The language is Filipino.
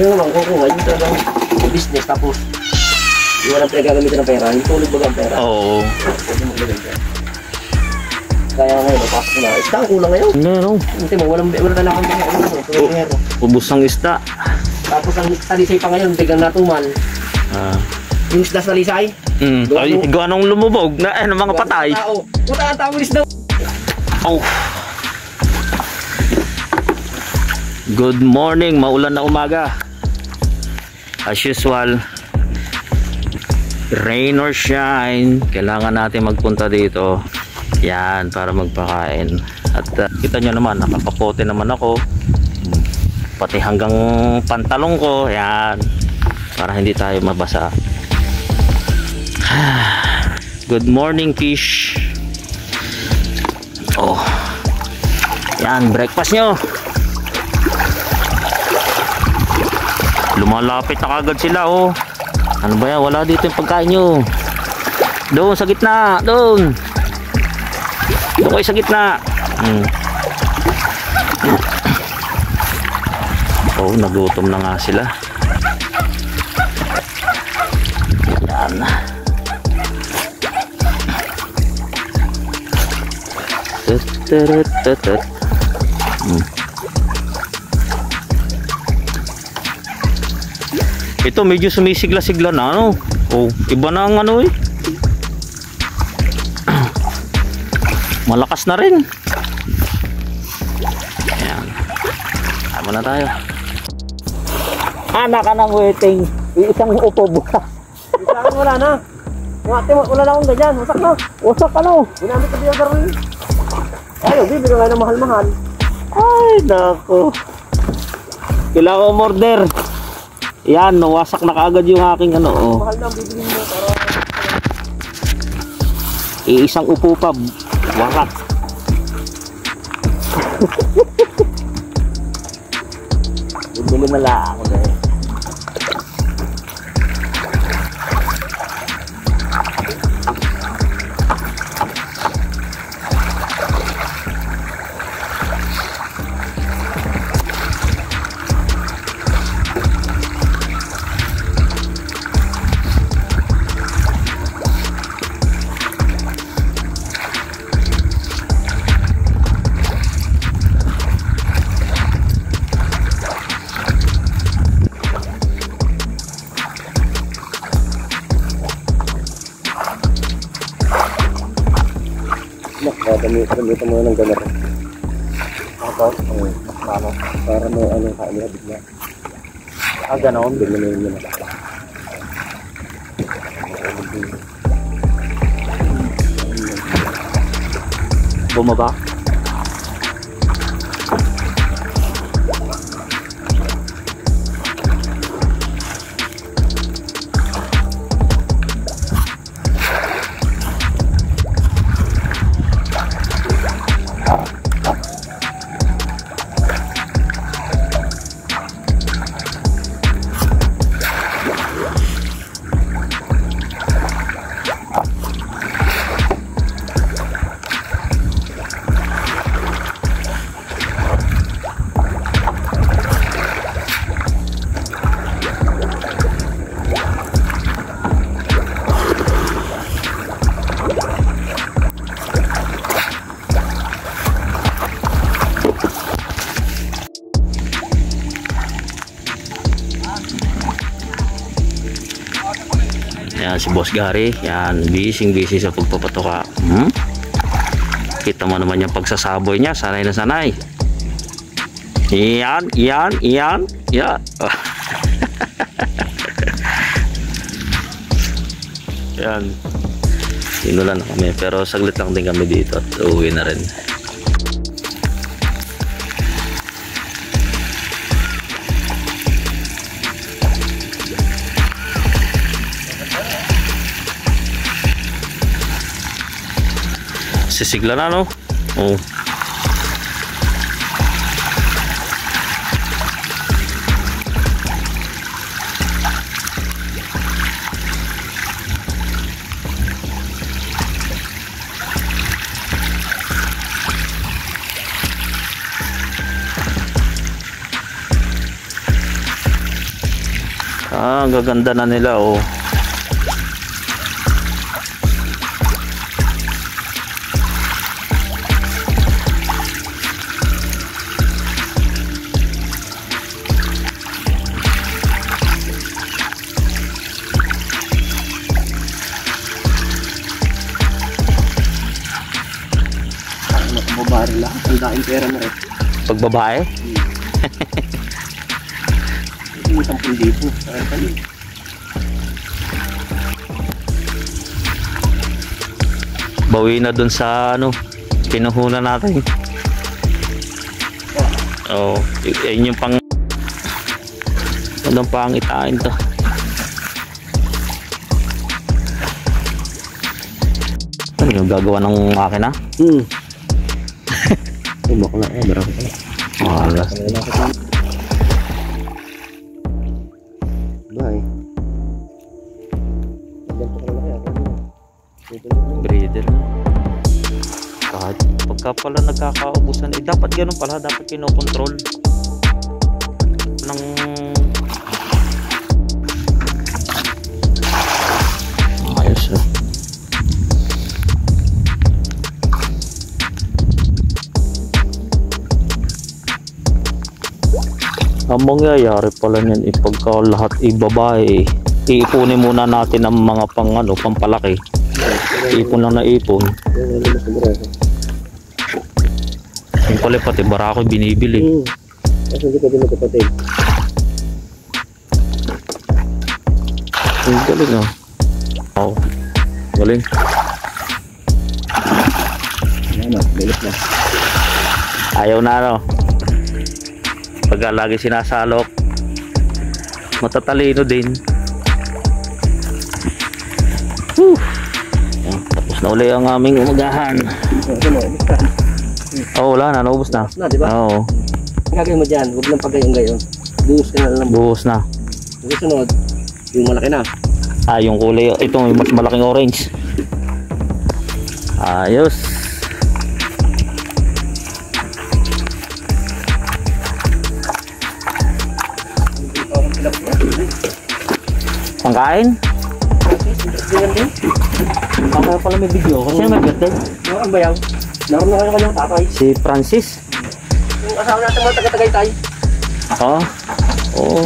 Yung naman kukuha, yung talagang business tapos yung walang pinagagamitan ng pera, yung tulog baga ang pera. Oo. Kaya ngayon, napasok na. Isda ang kulang ngayon. Ano? Hindi mo, wala na lang ang Ubus ng isda. Tapos ang salisay pa ngayon, bigang natumal. Yung isda sa lisay. Ay, anong lumubog na ng mga patay. Puta ang tao isda. Oh. Good morning, maulan na umaga. As usual, rain or shine, kailangan natin magpunta dito. Yan, para magpakain. At kita nyo naman, nakakapote naman ako. Pati hanggang pantalong ko. Yan, para hindi tayo mabasa. Good morning, fish. Oh, yan, breakfast nyo. Lumalapit na kagad sila, oh. Ano ba yan? Wala dito yung pagkain nyo. Doon sa gitna, doon. Doon kayo sa gitna. Oh, nagutom na nga sila. Yan. Ito medyo sumisigla-sigla na, ano? Oh, iba na ang ano eh. Malakas na rin. Ayan. Tama na tayo. Anak ka ng waiting. Isang upo buka. Isang wala na. Yung ate mo, wala na akong ganyan. Wasak na. Wasak ano? Ginamit ko yung darwin. Ayaw, bibigyan kayo ng mahal-mahal. Ay, naku. Kailangan ko umorder. Yan, nawasak na kaagad yung aking ano. Oh. Mahal na ang bibigyan mo para... Iisang upo pa. Warak. Bibili na lang ako dahil. Gamitan mo ng ganito. Tapos, para mo anong kailabig niya. Ganon. Ganyan mo na. Bumaba. Yan si Boss Gary, yan busy sa pagpapatoka. Kita mo naman yung pagsasaboy niya, sanay na sanay. Yan. Yan. Sinulan na kami, pero saglit lang din kami dito at uuwi na rin. Sisigla na, no? Oh. Ah, ang gaganda na nila oh. Makababaril lang. Ang daing pera na rin. Pag babae? Hindi 10,000. Saan pa yun? Bawi na dun sa ano, pinuhunan natin. Oh, yun yung pang anong pangitain to. Ano yung gagawa ng makina? Umak na. Marami ka na. Malas. Bye. Breeder na. Kahit pagka pala nagkakaubusan, eh dapat ganun pala, dapat kinokontrol ng ayos na. Ang mangyayari pala niyan eh, pagka lahat ibabae, iipunin muna natin ang mga pampalaki. Ipon lang na ipon. Yung pala pati barako binibili. Kasi hindi ka din magkapatid. Ang galing ah. Oo. Galing. Ayan na, bilis na. Ayaw na ano. Pagka lagi sinasalok, matatalino din. Whew. Yan, tapos na uli ang aming umagahan. Oo, wala na, naubos na. Na, di ba? Oo, Ang gagawin mo dyan, huwag lang pagayong-gayon. Buhos ka na lang. buhos na. Yung sunod, yung malaki na. Ah, yung kulay, ito yung mas malaking orange. Ayos. Pangkain? Ganyan din. Kaya pala may video. Kasi may birthday. Yung ang bayaw. Naroon na kayo kanyang tatay. Si Francis. Yung asawa natin mga taga-tagay tayo. Oo. Oo.